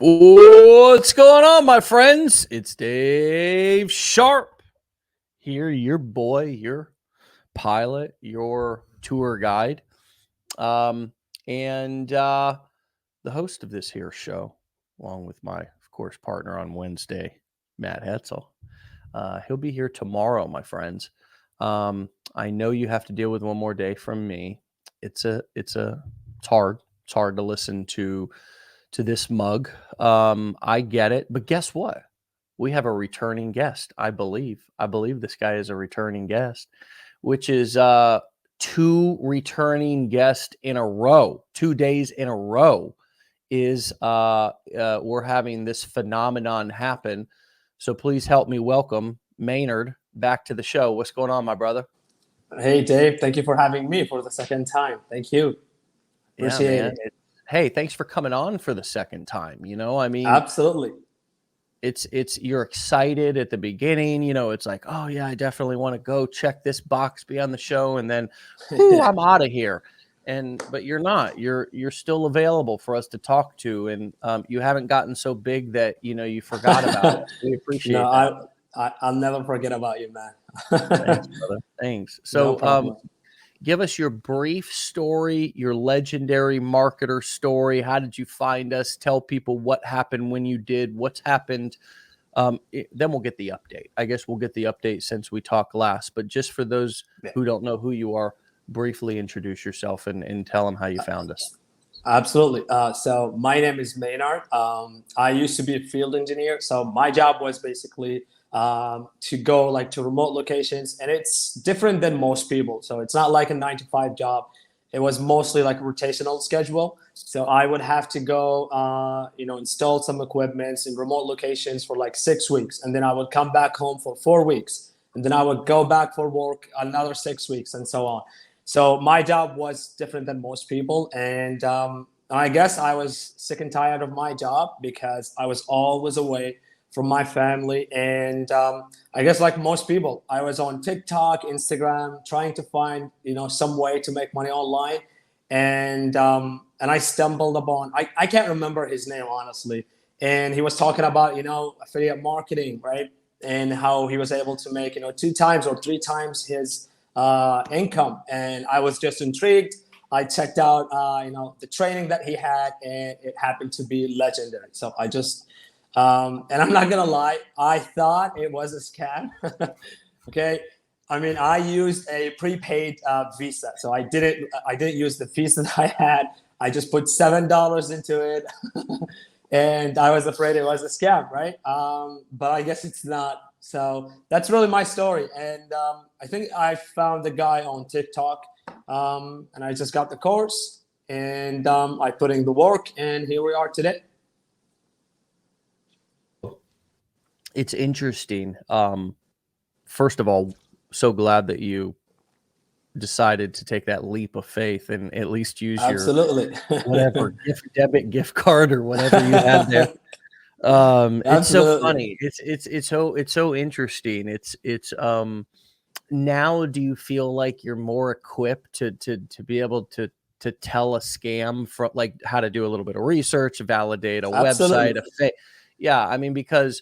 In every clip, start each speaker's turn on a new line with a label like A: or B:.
A: What's going on, my friends? It's Dave Sharpe here, your boy, your pilot, your tour guide, and the host of this here show, along with my, of course, partner on Wednesday, Matt Hetzel. He'll be here tomorrow, my friends. I know you have to deal with one more day from me. It's hard. It's hard to listen to this mug. I get it, but guess what? We have a returning guest. I believe this guy is a returning guest, which is two returning guests in a row, 2 days in a row is we're having this phenomenon happen. So please help me welcome Maynard back to the show. What's going on, my brother?
B: Hey, Dave. Thank you for having me for the second time. Thank you. Appreciate it.
A: Hey, thanks for coming on for the second time. I mean,
B: absolutely.
A: It's you're excited at the beginning. It's like, oh yeah, I definitely want to go check this box, be on the show, and then, I'm out of here. But you're not. You're still available for us to talk to, and you haven't gotten so big that you forgot about it. We appreciate that.
B: I'll never forget about you, man.
A: Thanks, brother. Thanks. So, give us your brief story, your legendary marketer story. How did you find us? Tell people what happened when you did, what's happened. Then we'll get the update. I guess we'll get the update since we talked last. But just for those who don't know who you are, briefly introduce yourself and tell them how you found us.
B: Absolutely. So my name is Maynard. I used to be a field engineer. So my job was basically to go to remote locations, and it's different than most people. So it's not like a 9-to-5 job. It was mostly like a rotational schedule. So I would have to go, install some equipment in remote locations for 6 weeks. And then I would come back home for 4 weeks. And then I would go back for work another 6 weeks and so on. So my job was different than most people. And I guess I was sick and tired of my job because I was always away from my family. And I guess like most people, I was on TikTok, Instagram, trying to find, some way to make money online. And I stumbled upon, I can't remember his name, honestly. And he was talking about, affiliate marketing, right? And how he was able to make, 2 times or 3 times his income. And I was just intrigued. I checked out, the training that he had, and it happened to be legendary. So I just, and I'm not going to lie, I thought it was a scam. Okay. I mean, I used a prepaid Visa. So I didn't use the Visa that I had. I just put $7 into it. And I was afraid it was a scam, right? But I guess it's not. So that's really my story. And I think I found the guy on TikTok, and I just got the course, and I put in the work, and here we are today.
A: It's interesting. First of all, so glad that you decided to take that leap of faith and at least use
B: Absolutely.
A: your whatever debit gift card or whatever you had there. It's so funny. It's so interesting. It's now do you feel like you're more equipped to be able to tell a scam from how to do a little bit of research, validate a website, yeah, I mean, because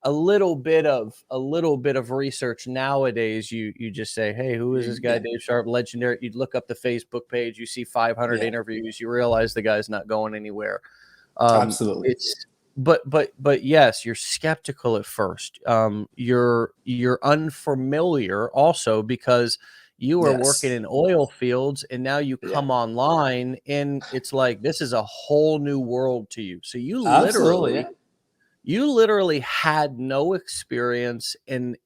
A: a little bit of research nowadays, you just say, hey, who is this guy? Dave Sharpe, legendary. You'd look up the Facebook page, you see 500 interviews, you realize the guy's not going anywhere.
B: Absolutely.
A: But yes, you're skeptical at first. You're unfamiliar also because you are working in oil fields, and now you come online, and it's like this is a whole new world to you. So you literally had no experience and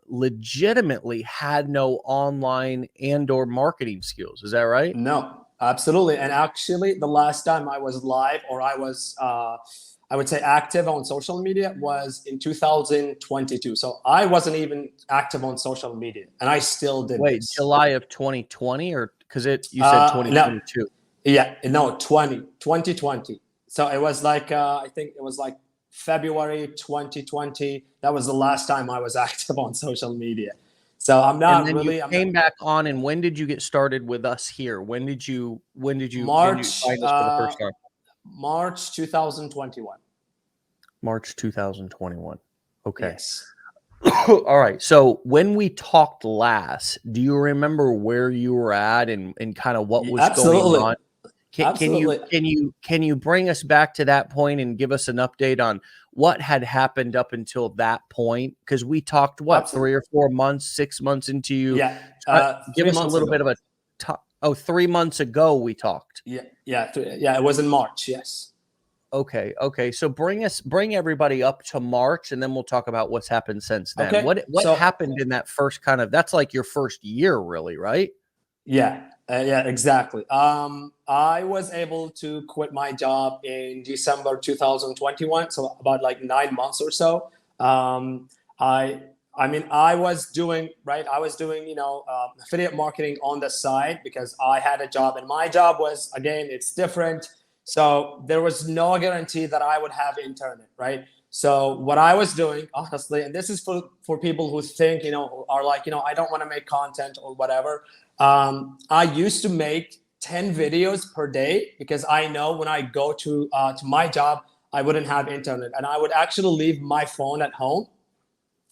A: legitimately had no online and or marketing skills. Is that right?
B: No, absolutely. And actually, the last time I was live, or I was I would say active on social media, was in 2022. So I wasn't even active on social media, and I still did.
A: Wait,
B: this.
A: July of 2020, or because you said 2022?
B: No. Yeah, no, 2020. So it was I think it was February 2020. That was the last time I was active on social media. So I'm not
A: and then
B: really.
A: You came back on, and when did you get started with us here? When did you
B: March,
A: find us for the first time?
B: March 2021.
A: March 2021. Okay.
B: Yes.
A: All right. So when we talked last, do you remember where you were at and kind of what was going
B: Absolutely.
A: on?
B: Absolutely.
A: Can you bring us back to that point and give us an update on what had happened up until that point? Because we talked what,
B: Absolutely.
A: 3 or 4 months, 6 months into you.
B: Yeah.
A: Give
B: Three
A: us a
B: months
A: little bit
B: ago.
A: of a 3 months ago we talked.
B: Yeah. Yeah. Yeah. It was in March. Yes.
A: Okay. So bring everybody up to March, and then we'll talk about what's happened since then.
B: Okay.
A: What
B: So
A: happened in that first that's like your first year, really, right?
B: yeah, exactly. I was able to quit my job in December 2021, so about like 9 months or so. Um, I, I mean, I was doing right. I was doing affiliate marketing on the side because I had a job, and my job was, again, it's different. So there was no guarantee that I would have internet, right? So what I was doing, honestly, and this is for people who think, are like, I don't want to make content or whatever. I used to make 10 videos per day because I know when I go to my job, I wouldn't have internet, and I would actually leave my phone at home.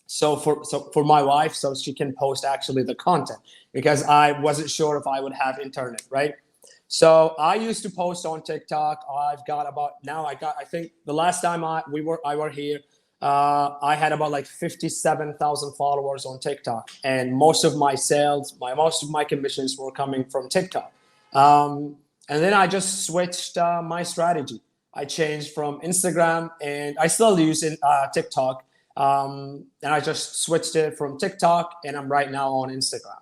B: So for my wife, so she can post actually the content because I wasn't sure if I would have internet, right? So I used to post on TikTok. I think the last time I were here, I had about like 57,000 followers on TikTok, and most of my sales, most of my commissions were coming from TikTok. And then I just switched my strategy. I changed from Instagram, and I still use TikTok, and I just switched it from TikTok, and I'm right now on Instagram.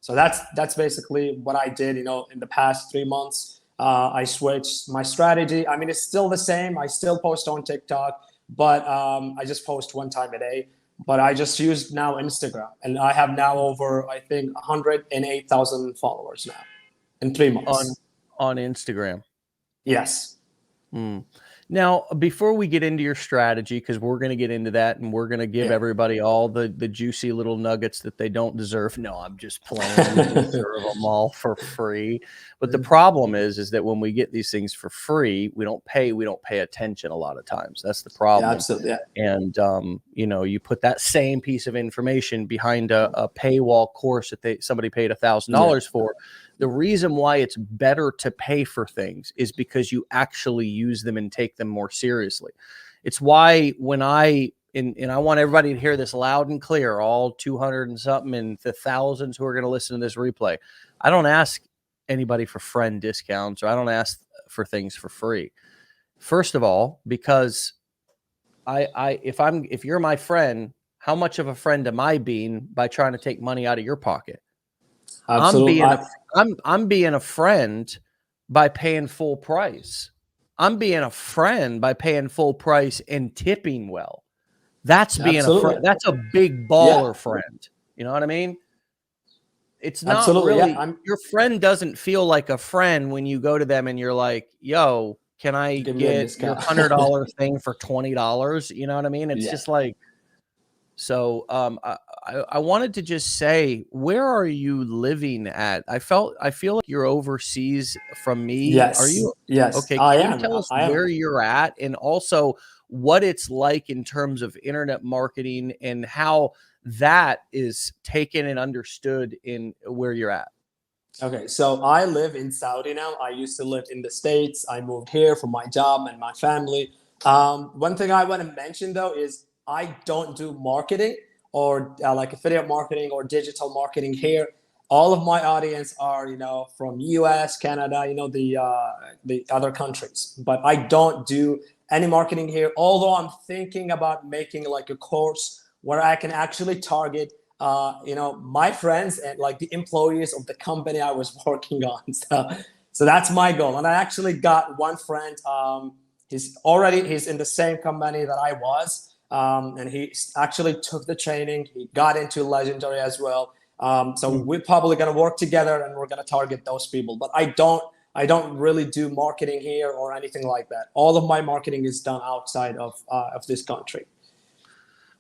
B: So that's basically what I did. In the past 3 months, I switched my strategy. I mean, it's still the same. I still post on TikTok, but I just post one time a day. But I just used now Instagram, and I have now over, I think, 108,000 followers now in 3 months.
A: On Instagram.
B: Yes.
A: Mm. Now, before we get into your strategy, because we're going to get into that, and we're going to give
B: Yeah.
A: everybody all the juicy little nuggets that they don't deserve. No, I'm just playing. You deserve them all for free. But the problem is that when we get these things for free, we don't pay attention a lot of times. That's the
B: Yeah,
A: problem.
B: absolutely. Yeah.
A: And you put that same piece of information behind a paywall course that somebody paid $1,000 for. The reason why it's better to pay for things is because you actually use them and take them more seriously. It's why when and I want everybody to hear this loud and clear, all 200 and something and the thousands who are going to listen to this replay, I don't ask anybody for friend discounts, or I don't ask for things for free. First of all, because if you're my friend, how much of a friend am I being by trying to take money out of your pocket?
B: Absolutely.
A: I'm being a friend by paying full price. I'm being a friend by paying full price and tipping well. That's being a friend.
B: Absolutely.
A: That's a big
B: Yeah.
A: baller friend. You know what I mean? It's not
B: Absolutely. Yeah.
A: really, your friend doesn't feel like a friend when you go to them and you're like, yo, can I
B: Give me a
A: get your
B: discount.
A: $100 thing for $20? You know what I mean? It's
B: Yeah.
A: just like, so I wanted to just say, where are you living at? I feel like you're overseas from me. Are
B: Yes.
A: you?
B: Yes.
A: Okay.
B: I
A: Can you
B: am.
A: tell us
B: I am.
A: where you're at, and also what it's like in terms of internet marketing and how that is taken and understood in where you're at?
B: Okay, so I live in Saudi now. I used to live in the States. I moved here for my job and my family. One thing I want to mention though is I don't do marketing or like affiliate marketing or digital marketing here. All of my audience are, from US, Canada, the other countries. But I don't do any marketing here. Although I'm thinking about making like a course where I can actually target my friends and like the employees of the company I was working on. So that's my goal. And I actually got one friend. He's in the same company that I was, and he actually took the training. He got into Legendary as well. So we're probably going to work together, and we're going to target those people. But I don't really do marketing here or anything like that. All of my marketing is done outside of this country.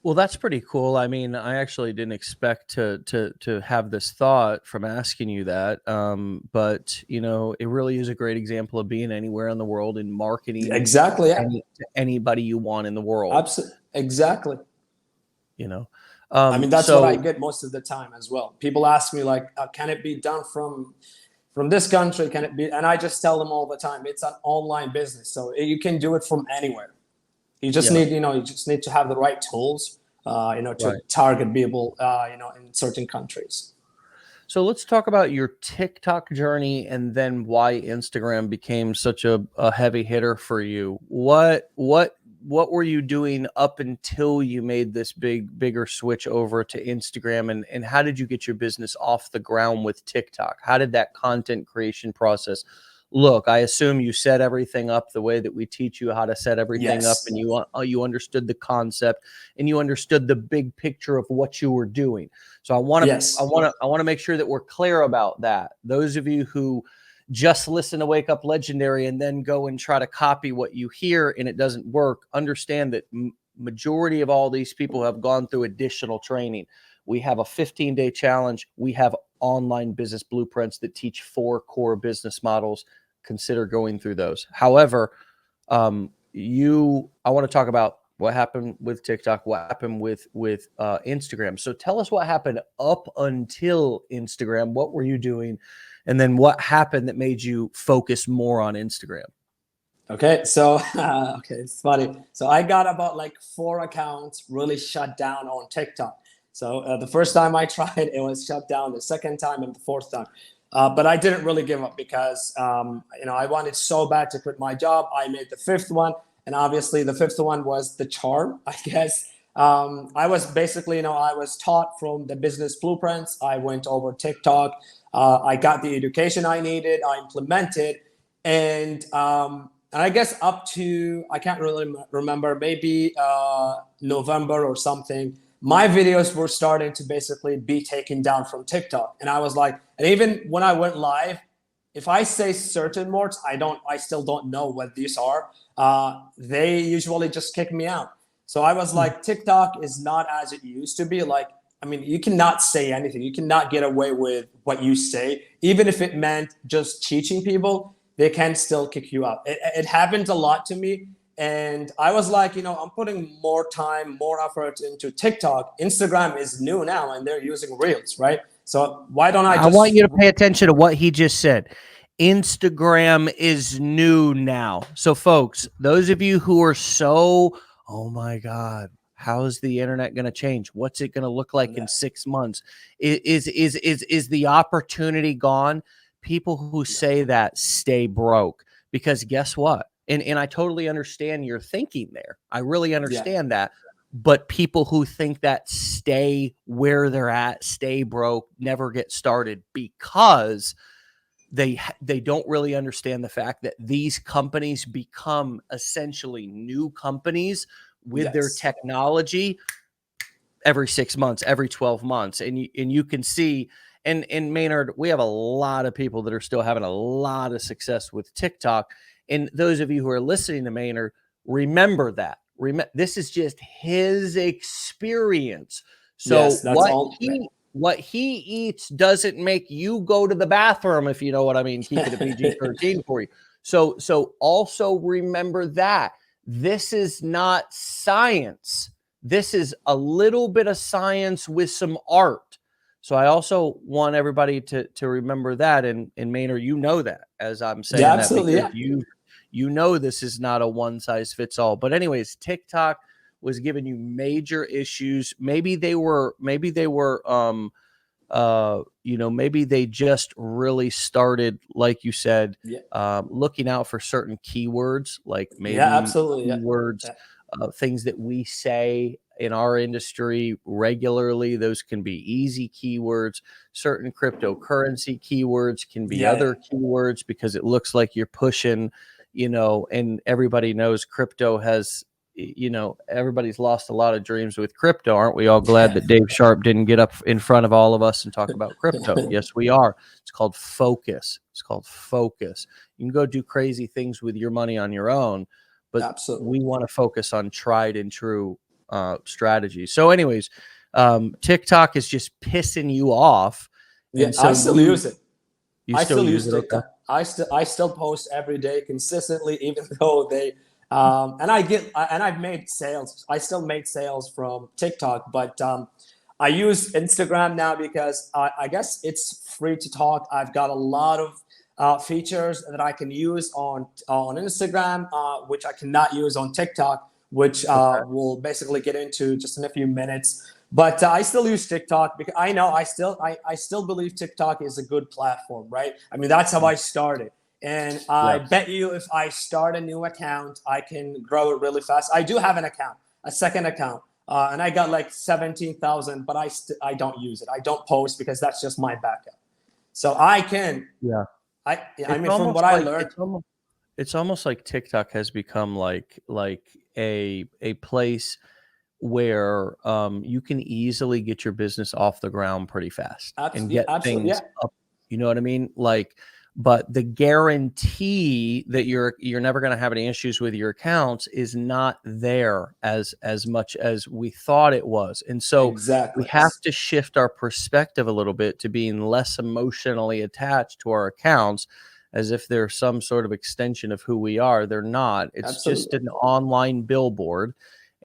A: Well, that's pretty cool. I mean, I actually didn't expect to have this thought from asking you that. But you know, it really is a great example of being anywhere in the world and marketing
B: Exactly. Yeah.
A: to anybody you want in the world.
B: Absolutely. Exactly.
A: You know,
B: I mean, that's what I
A: so
B: get most of the time as well. People ask me like, "Can it be done from this country? Can it be?" And I just tell them all the time, it's an online business, so you can do it from anywhere.
A: yeah,
B: You just need to have the right tools, to
A: right.
B: target people, in certain countries.
A: So let's talk about your TikTok journey and then why Instagram became such a heavy hitter for you. What were you doing up until you made this bigger switch over to Instagram, and how did you get your business off the ground with TikTok? How did that content creation process look? I assume you set everything up the way that we teach you how to set everything up, and
B: Yes.
A: you understood the concept and you understood the big picture of what you were doing. So
B: Yes.
A: I want to make sure that we're clear about that. Those of you who just listen to Wake Up Legendary and then go and try to copy what you hear and it doesn't work, understand that majority of all these people have gone through additional training. We have a 15-day challenge. We have online business blueprints that teach 4 core business models. Consider going through those. However, I want to talk about what happened with TikTok, what happened with Instagram. So tell us what happened up until Instagram. What were you doing? And then what happened that made you focus more on Instagram?
B: Okay, so okay, it's funny. So I got about like 4 accounts really shut down on TikTok. So the first time I tried, it was shut down. The second time and the fourth time, but I didn't really give up because I wanted so bad to quit my job. I made the fifth one, and obviously the fifth one was the charm, I guess. I was basically, I was taught from the business blueprints. I went over TikTok. I got the education I needed. I implemented, and I guess up to, I can't really remember, maybe November or something, my videos were starting to basically be taken down from TikTok. And I was like, and even when I went live, if I say certain words, I still don't know what these are. They usually just kick me out. So I was like, TikTok is not as it used to be. Like, I mean, you cannot say anything. You cannot get away with what you say, even if it meant just teaching people. They can still kick you out. It happened a lot to me. And I was like, I'm putting more time, more effort into TikTok. Instagram is new now and they're using Reels, right? So why don't I
A: I want
B: just,
A: you to pay attention to what he just said. Instagram is new now. So, folks, those of you who are so, oh my God, how is the internet going to change? What's it going to look like in 6 months? Is the opportunity gone? People who say that stay broke because guess what? And I totally understand your thinking there. I really
B: yeah,
A: understand that. But people who think that stay where they're at, stay broke, never get started because they don't really understand the fact that these companies become essentially new companies with their
B: yes,
A: technology every 6 months, every 12 months. And you can see in Maynard, we have a lot of people that are still having a lot of success with TikTok. And those of you who are listening to Maynard, remember that. This is just his experience. So
B: yes, that's all.
A: what he eats doesn't make you go to the bathroom, if you know what I mean. Keep it a PG-13 for you. So also remember that this is not science. This is a little bit of science with some art. So I also want everybody to remember that. And Maynard, you know that as I'm
B: Yeah,
A: saying that
B: absolutely.
A: because
B: Yeah.
A: you know this is not a one size fits all. But anyways, TikTok was giving you major issues. Maybe they just really started, like you said,
B: Yeah.
A: looking out for certain keywords, like
B: Yeah,
A: maybe
B: absolutely. Yeah.
A: keywords,
B: Yeah.
A: things that we say in our industry regularly. Those can be easy keywords. Certain cryptocurrency keywords can be
B: Yeah.
A: other keywords because it looks like you're pushing, and everybody knows crypto has everybody's lost a lot of dreams with crypto. Aren't we all glad
B: Yeah.
A: that Dave Sharpe didn't get up in front of all of us and talk about crypto?
B: Yeah.
A: Yes, we are. It's called focus. It's called focus. You can go do crazy things with your money on your own, but
B: Absolutely.
A: we want to focus on tried and true strategy. So anyways, TikTok is just pissing you off.
B: Yeah,
A: And
B: I
A: so
B: still use it.
A: you
B: I
A: still
B: still
A: use
B: use
A: it. Okay.
B: TikTok. I still post every day consistently, even though they and I've made sales. I still made sales from TikTok, but I use Instagram now because I guess it's free to talk. I've got a lot of features that I can use on Instagram, which I cannot use on TikTok, which
A: Okay.
B: we'll basically get into just in a few minutes. But I still use TikTok because I know I still believe TikTok is a good platform, right? I mean, that's how I started. And I
A: Yes.
B: bet you if I start a new account, I can grow it really fast. I do have an account, a second account, and I got like 17,000, but I don't use it. I don't post because that's just my backup. So I can,
A: Yeah.
B: I
A: It's
B: mean, from
A: almost
B: what I
A: like
B: learned,
A: it's almost like TikTok has become like a place where you can easily get your business off the ground pretty fast and
B: absolutely,
A: get
B: absolutely,
A: things
B: yeah,
A: up. You know what I mean? Like, but the guarantee that you're never going to have any issues with your accounts is not there as much as we thought it was. And so we
B: exactly.
A: have to shift our perspective a little bit to being less emotionally attached to our accounts as if they're some sort of extension of who we are. They're not. It's just
B: Absolutely.
A: an online billboard,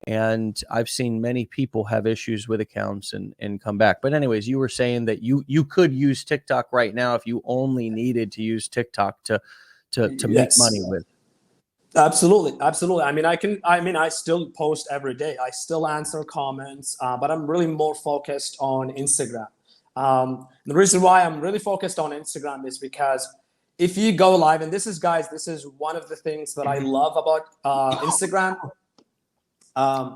A: and I've seen many people have issues with accounts and come back. But anyways, you were saying that you could use TikTok right now if you only needed to use TikTok to make money
B: Yes.
A: with.
B: Absolutely, absolutely. I mean, I still post every day. I still answer comments, but I'm really more focused on Instagram. The reason why I'm really focused on Instagram is because if you go live, and this is, guys, this is one of the things that I love about Instagram.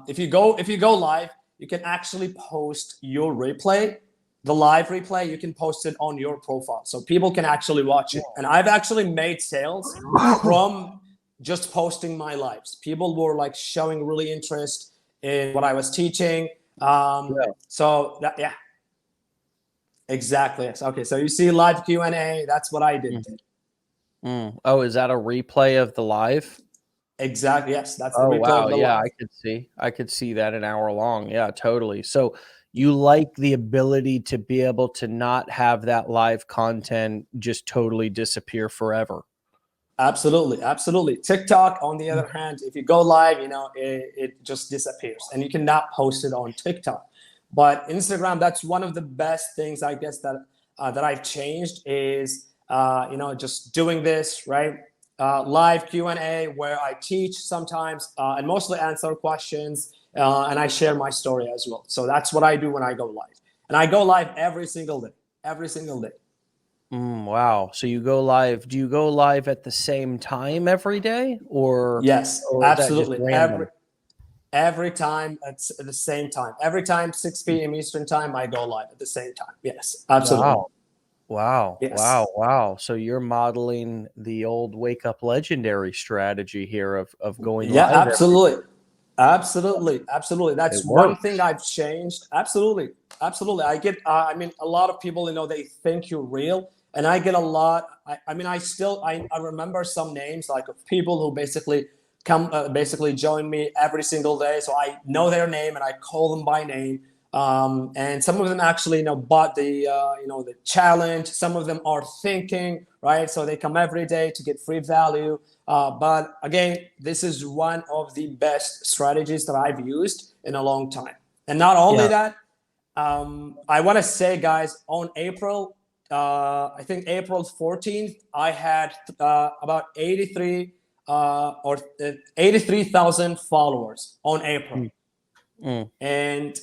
B: If you go live, you can actually post your replay, the live replay. You can post it on your profile, so people can actually watch it. And I've actually made sales from just posting my lives. People were like showing really interest in what I was teaching.
A: Yeah.
B: So that, yeah, exactly. Yes. Okay. So you see live Q&A. That's what I did.
A: Mhm. Oh, is that a replay of the live?
B: Exactly. Yes. That's the
A: Oh,
B: replay
A: wow.
B: of the
A: Yeah,
B: live.
A: I could see that an hour long. Yeah, totally. So you like the ability to be able to not have that live content just totally disappear forever.
B: Absolutely, absolutely. TikTok, on the other hand, if you go live, it just disappears, and you cannot post it on TikTok. But Instagram, that's one of the best things, I guess, that I've changed is just doing this, right. Live Q&A where I teach sometimes and mostly answer questions, and I share my story as well. So that's what I do when I go live, and I go live every single day.
A: Wow. So you go live. Do you go live at the same time every day,
B: Yes,
A: or is that just
B: absolutely. Every
A: random?
B: Every time at the same time. Every time 6 p.m. Eastern time, I go live at the same time. Yes, absolutely.
A: Wow. Wow. Wow.
B: Yes.
A: Wow. So you're modeling the old wake up legendary strategy here of going
B: Yeah,
A: live every day.
B: absolutely. Absolutely. Absolutely.
A: It
B: That's one thing
A: works.
B: I've changed. Absolutely. Absolutely. I mean, a lot of people, they think you're real. And I get a lot. I mean, I remember some names like of people who basically join me every single day. So I know their name and I call them by name. And some of them actually, bought the challenge. Some of them are thinking, right? So they come every day to get free value. But again, this is one of the best strategies that I've used in a long time. And not only
A: Yeah.
B: that, I want to say, guys, on I think April 14th, I had about 83,000 followers on April.
A: Mm, mm.
B: And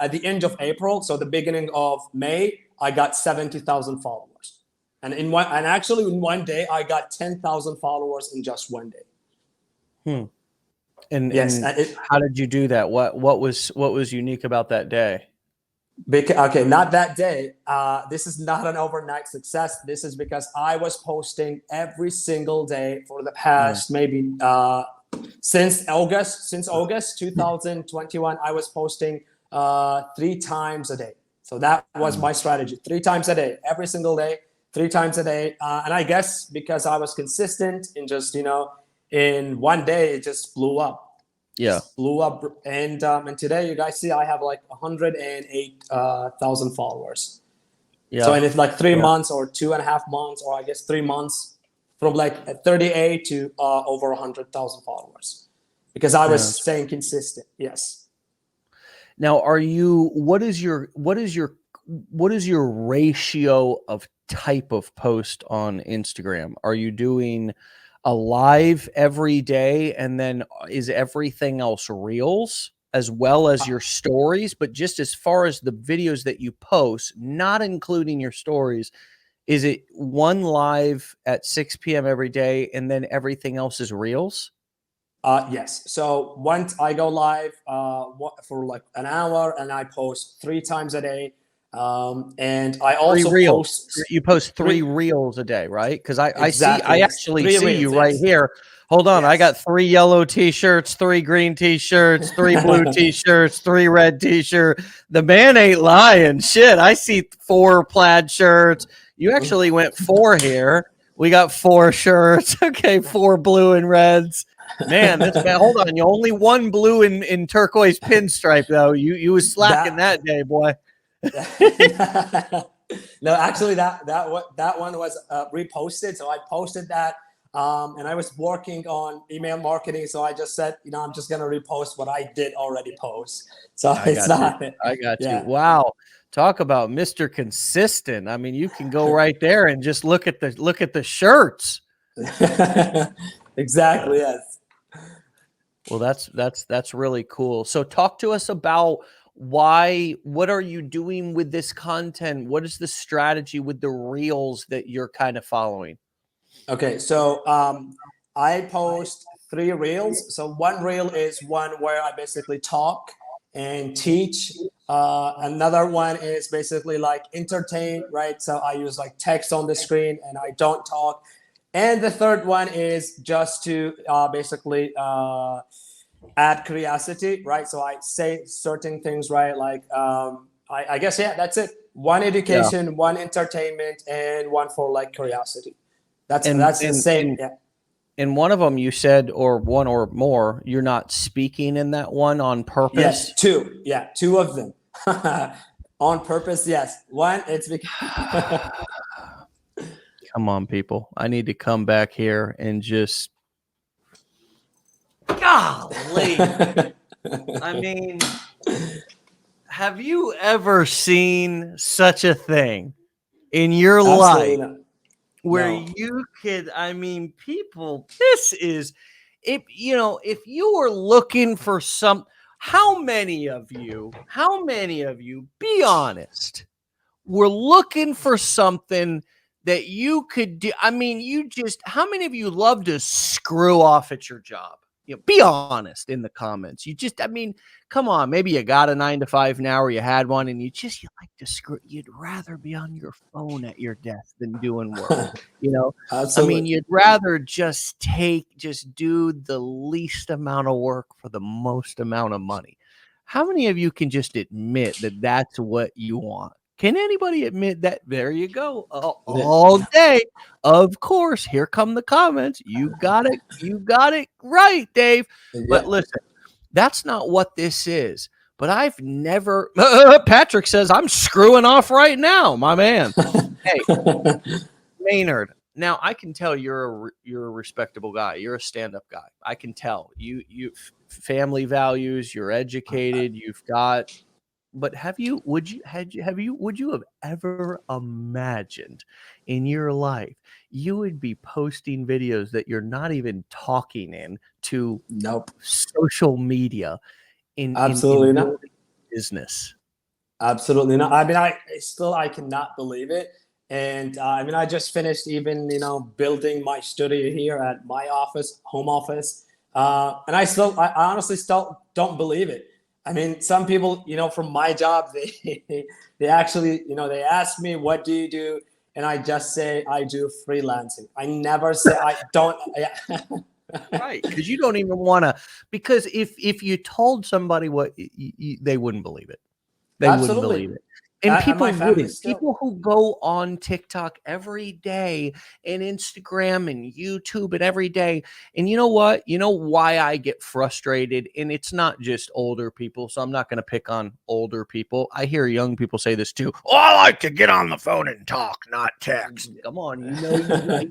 B: at the end of April, so the beginning of May, I got 70,000 followers. And actually in one day, I got 10,000 followers in just one day.
A: Hmm. And
B: Yes,
A: how did you do that? What was unique about that day?
B: okay, not that day. This is not an overnight success. This is because I was posting every single day for the
A: Mm,
B: past maybe since August 2021. I was posting 3 times a day. So that was
A: mm.
B: my strategy: 3 times a day, every single day, 3 times a day. And I guess because I was consistent in just in one day, it just blew up.
A: Yeah.
B: just blew up. And today you guys see I have like 108,000 followers. So
A: Yeah.
B: and it's like 3
A: Yeah.
B: months or 2.5 months, or I guess 3 months, from like 38 to over 100,000 followers, because I
A: Yeah.
B: was staying consistent. Yes.
A: Now, what is your ratio of type of post on Instagram? Are you doing a live every day, and then is everything else reels as well as your stories? But just as far as the videos that you post, not including your stories, is it one live at 6 p.m. every day, and then everything else is reels?
B: Yes. So once I go live for like an hour, and I post 3 times a day. And I
A: Three
B: also
A: reels.
B: post
A: You post three
B: three.
A: reels a day, right? Because I
B: Exactly. Yes.
A: actually
B: Three
A: see you
B: reels.
A: right
B: Yes.
A: here. Hold on, I got
B: Yes.
A: 3 yellow t-shirts, 3 green t-shirts, 3 blue t-shirts, 3 red t-shirt. The man ain't lying. Shit, I see 4 plaid shirts. You actually went 4 here. We got 4 shirts. Okay, 4 blue and reds. Man, this man. Hold on, you only 1 blue in turquoise pinstripe though. You was slacking
B: that
A: that day, boy.
B: No, actually, that one was reposted. So I posted that, and I was working on email marketing. So I just said, I'm just gonna repost what I did already post. So
A: I
B: it's
A: got you.
B: not,
A: I got you.
B: yeah.
A: Wow. Talk about Mr. Consistent. I mean, you can go right there and just look at the shirts.
B: Exactly. Yes.
A: Well, that's really cool. So talk to us about what are you doing with this content? What is the strategy with the reels that you're kind of following?
B: Okay. So I post 3 reels. So one reel is one where I basically talk and teach. Another one is basically like entertain, right? So I use like text on the screen and I don't talk. And the third one is just to basically add curiosity, right? So I say certain things, right? Like I guess, yeah, that's it. One
A: Yeah.
B: education, one entertainment, and one for like curiosity. That's
A: And
B: that's the same. Yeah.
A: in one of them you said, or one or more, you're not speaking in that one on
B: Yes,
A: purpose.
B: two. Yeah, two of them. On purpose. Yes. One, it's because
A: Come on, people. I need to come back here and just golly. I mean, have you ever seen such a thing in your
B: absolutely
A: life
B: not.
A: where
B: No.
A: you could, I mean, people, this is, if you were looking for how many of you, be honest, were looking for something that you could do? I mean, how many of you love to screw off at your job? Be honest in the comments. I mean, come on. Maybe you got a 9 to 5 now, or you had one, and you like to screw. You'd rather be on your phone at your desk than doing work. You know, I mean,
B: Absolutely.
A: you'd rather just do the least amount of work for the most amount of money. How many of you can just admit that that's what you want? Can anybody admit that? There you go.
B: Yeah.
A: All day. Of course, here come the comments. You got it. You got it right, Dave. But
B: Yeah.
A: listen, that's not what this is. But I've never Patrick says I'm screwing off right now, my man. Hey, Maynard. Now I can tell you're a respectable guy. You're a stand-up guy. I can tell. Family values, you're educated, you've got, but would you have ever imagined in your life you would be posting videos that you're not even talking in to
B: Nope.
A: social media in
B: Absolutely not.
A: building business?
B: Absolutely not. I mean, I cannot believe it. And I mean, I just finished even building my studio here at my office, home office, and I honestly still don't believe it. I mean, some people, from my job, they actually, they ask me, "What do you do?" And I just say I do freelancing. I never say I don't. Yeah.
A: Right, because you don't even want to. Because if you told somebody what they wouldn't believe it. They wouldn't
B: Absolutely.
A: believe it. And
B: And
A: people
B: my family
A: wouldn't.
B: still.
A: People who go on TikTok every day and Instagram and YouTube and every day. And you know what? You know why I get frustrated? And it's not just older people. So I'm not going to pick on older people. I hear young people say this too. Oh, I like to get on the phone and talk, not text. Come on.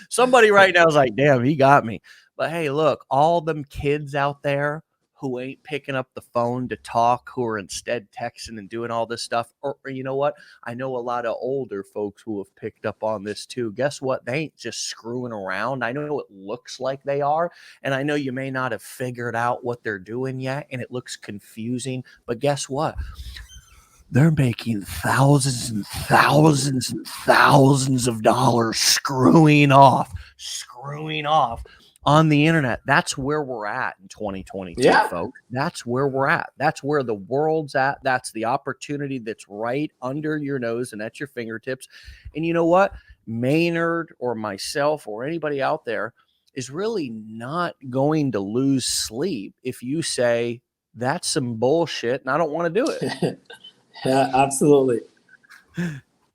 A: Somebody right now is like, damn, he got me. But hey, look, all them kids out there who ain't picking up the phone to talk, who are instead texting and doing all this stuff. Or you know what? I know a lot of older folks who have picked up on this too. Guess what? They ain't just screwing around. I know it looks like they are. And I know you may not have figured out what they're doing yet. And it looks confusing. But guess what? They're making thousands and thousands and thousands of dollars screwing off on the internet. That's where we're at in 2022,
B: Yeah.
A: folks. That's where we're at. That's where the world's at. That's the opportunity that's right under your nose and at your fingertips. And you know what? Maynard or myself or anybody out there is really not going to lose sleep if you say, that's some bullshit and I don't want to do it.
B: Yeah, absolutely.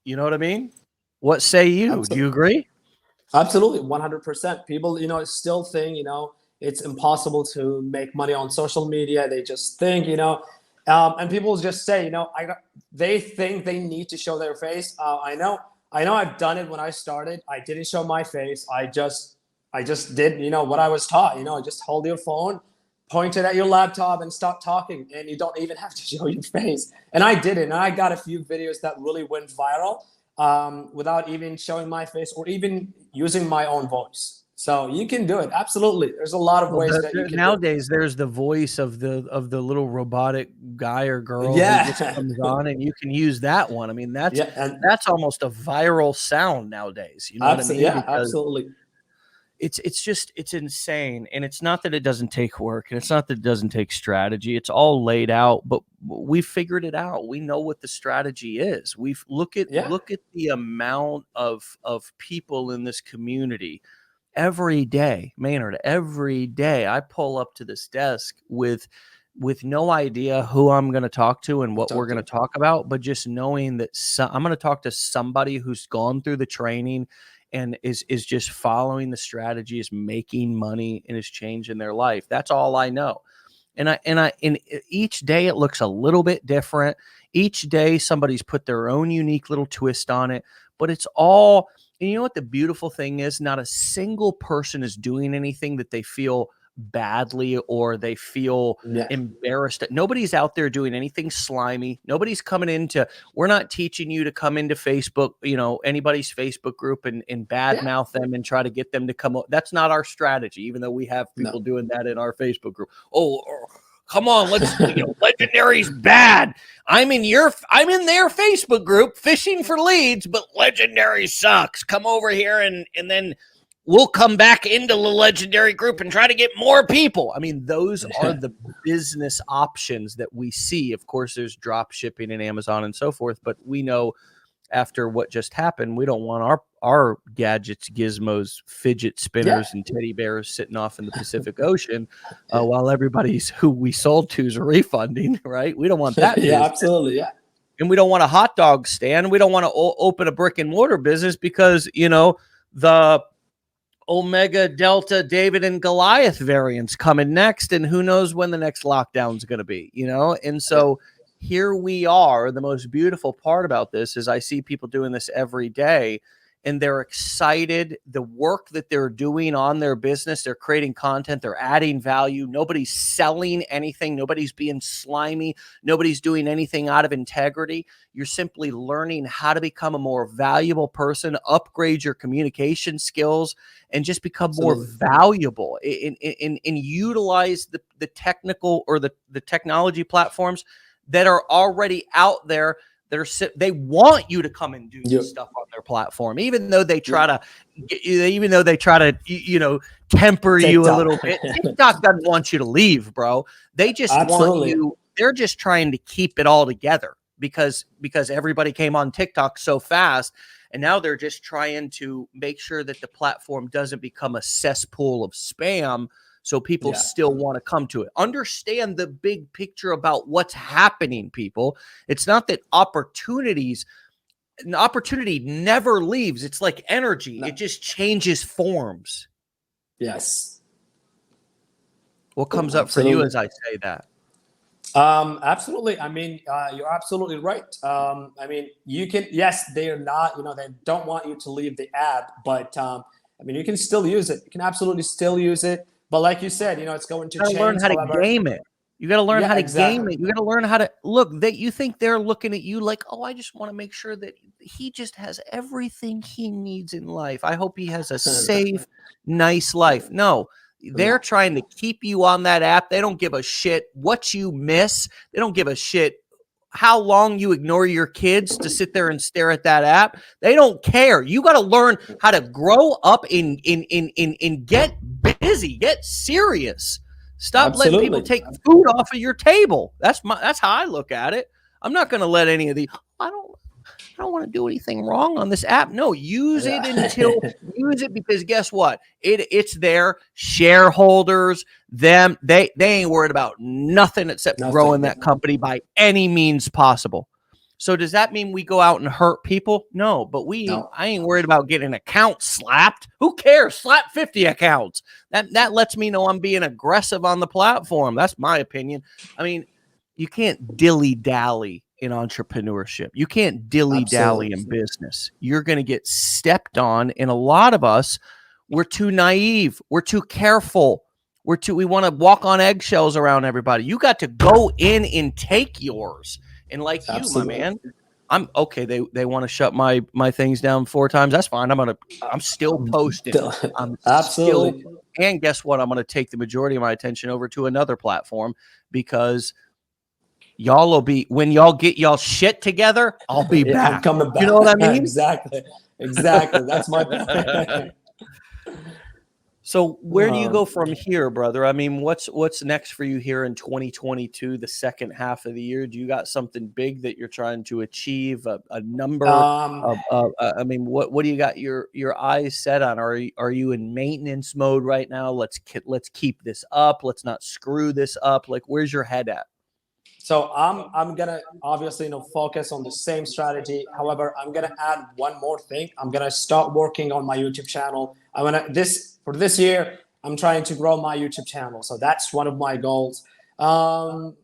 A: You know what I mean? What say you? Do you agree?
B: Absolutely, 100%. People, still think, it's impossible to make money on social media. They just think, and people just say, they think they need to show their face. I know I've done it when I started. I didn't show my face. I just did, what I was taught, just hold your phone, point it at your laptop and start talking. And you don't even have to show your face. And I did it. And I got a few videos that really went viral. Without even showing my face or even using my own voice. So you can do it. Absolutely. There's a lot of ways that you can
A: nowadays there's the voice of the little robotic guy or girl who just comes on, and you can use that one. I mean, that's almost a viral sound nowadays. You know what I mean?
B: Yeah, absolutely.
A: It's insane. And it's not that it doesn't take work, and it's not that it doesn't take strategy. It's all laid out, but we figured it out. We know what the strategy is. Look at the amount of people in this community every day, Maynard. Every day I pull up to this desk with no idea who I'm going to talk to and what we're going to talk about, but just knowing that I'm going to talk to somebody who's gone through the training and is just following the strategy, is making money, and is changing their life. That's all I know. And each day it looks a little bit different. Each day somebody's put their own unique little twist on it, but it's all, and you know what the beautiful thing is? Not a single person is doing anything that they feel badly or they feel embarrassed. Nobody's out there doing anything slimy. Nobody's coming into, we're not teaching you to come into Facebook, anybody's Facebook group and badmouth them and try to get them to come. That's not our strategy, even though we have people doing that in our Facebook group. Oh, come on, let's, Legendary's bad. I'm in their Facebook group fishing for leads, but Legendary sucks. Come over here and then we'll come back into the Legendary group and try to get more people. I mean, those are the business options that we see. Of course, there's drop shipping and Amazon and so forth, but we know after what just happened, we don't want our gadgets, gizmos, fidget spinners, and teddy bears sitting off in the Pacific Ocean while everybody's who we sold to is refunding, right? We don't want that.
B: Yeah, absolutely. Yeah.
A: And we don't want a hot dog stand. We don't want to open a brick and mortar business because, the Omega, Delta, David, and Goliath variants coming next. And who knows when the next lockdown is going to be, And so here we are. The most beautiful part about this is I see people doing this every day and they're excited. The work that they're doing on their business, they're creating content, they're adding value. Nobody's selling anything. Nobody's being slimy. Nobody's doing anything out of integrity. You're simply learning how to become a more valuable person, upgrade your communication skills, and just become more valuable and utilize the technical or the technology platforms that are already out there they want you to come and do this stuff on their platform, even though they try to, temper you a little bit. TikTok doesn't want you to leave, bro. They just want you. They're just trying to keep it all together because everybody came on TikTok so fast. And now they're just trying to make sure that the platform doesn't become a cesspool of spam So people
B: Yeah.
A: still want to come to it. Understand the big picture about what's happening, people. It's not that an opportunity never leaves. It's like energy.
B: No.
A: It just changes forms.
B: Yes.
A: What comes up for you
B: Absolutely.
A: as I say that?
B: Absolutely. I mean, you're absolutely right. I mean, you can, yes, they are not, they don't want you to leave the app, but I mean, you can still use it. You can absolutely still use it. But like you said, it's going to
A: You gotta learn
B: change.
A: how to
B: However,
A: game it. You gotta learn
B: yeah,
A: how to game
B: exactly.
A: it. You gotta learn how to look that you think they're looking at you like, oh, I just want to make sure that he just has everything he needs in life. I hope he has a safe, nice life. No, they're
B: No,
A: trying to keep you on that app. They don't give a shit what you miss. They don't give a shit how long you ignore your kids to sit there and stare at that app. They don't care. You got to learn how to grow up in get busy, get serious. Stop letting people
B: absolutely.
A: take food off of your table. That's how I look at it. I'm not going to let any of the I don't want to do anything wrong on this app. No, use it
B: Yeah.
A: until use it because guess what? It's their shareholders, them, they ain't worried about nothing except
B: Nothing.
A: growing
B: Yeah.
A: that company by any means possible. So does that mean we go out and hurt people? No, but
B: No,
A: I ain't worried about getting an account slapped. Who cares? Slap 50 accounts. That lets me know I'm being aggressive on the platform. That's my opinion. I mean, you can't dilly-dally in entrepreneurship. You can't dilly-dally in
B: absolutely.
A: business. You're going to get stepped on, and a lot of us, we're too naive. We're too careful. We want to walk on eggshells around everybody. You got to go in and take yours. And like you, my
B: Absolutely.
A: man, I'm okay. They want to shut my things down 4 times. That's fine. I'm still posting. I'm still,
B: Absolutely.
A: and guess what? I'm going to take the majority of my attention over to another platform because y'all will be when y'all get y'all shit together, I'll be
B: Yeah, I'm
A: back.
B: coming
A: You know
B: back.
A: what I mean?
B: Exactly. Exactly. That's my point.
A: So where do you go
B: Um,
A: from here, brother? I mean, what's next for you here in 2022, the second half of the year? Do you got something big that you're trying to achieve? A number?
B: um,
A: I mean, what do you got your eyes set on? Are you in maintenance mode right now? Let's keep this up. Let's not screw this up. Like, where's your head at?
B: so I'm gonna obviously focus on the same strategy. However, I'm gonna add one more thing. I'm gonna start working on my YouTube channel. I wanna this for this year. I'm trying to grow my YouTube channel. So that's one of my goals. Um,